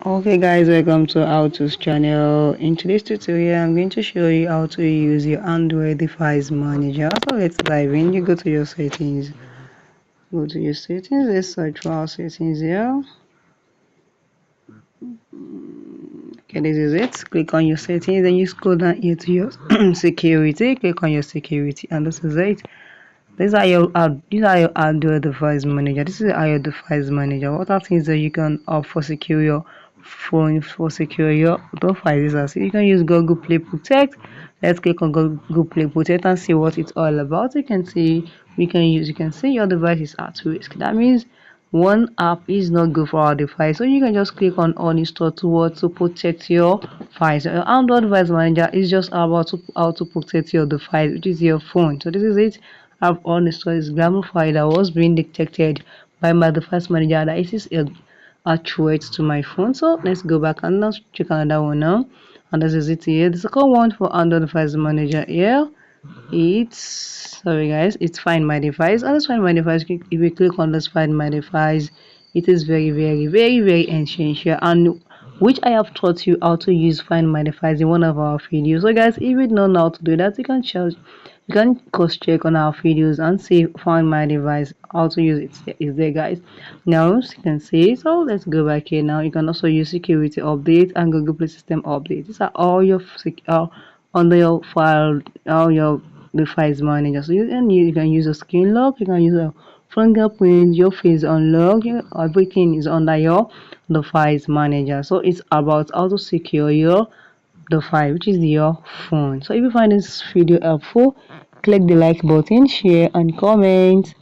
Okay guys, welcome to How To's channel. In today's tutorial, I'm going to show you how to use your Android device manager. So let's dive in. You go to your settings. Go to your settings. Let's search for our settings here. Okay, this is it. Click on your settings, then you scroll down here to your security. Click on your security, and this is it. These are your Android device manager. This is your device manager. What are things that you can opt for secure your phone, for secure your devices? So you can use Google Play Protect. Let's click on Google Play Protect and see what it's all about. You can see your device is at risk. That means one app is not good for our device, so you can just click on uninstall towards to protect your files. Your Android device manager is just about how to protect your device, which is your phone. So this is it. I've uninstalled this glamour file that was being detected by my device manager that it is a threat to my phone. So let's go back and now check another one now. And this is it here. The second one for Android device manager here, it's find my device. And let's find my device. If we click on this find my device, it is very essential, and which I have taught you how to use find my device in one of our videos. So guys, if you don't know how to do that, you can cross check on our videos and see find my device, how to use it is there guys. Now as you can see, so let's go back here. Now you can also use security update and Google Play system update. These are all your under your file, all your device manager. So you can use a skin lock, you can use a fingerprint, your face unlock, everything is under your device manager. So it's about how to secure your device, which is your phone. So if you find this video helpful, click the like button, share and comment.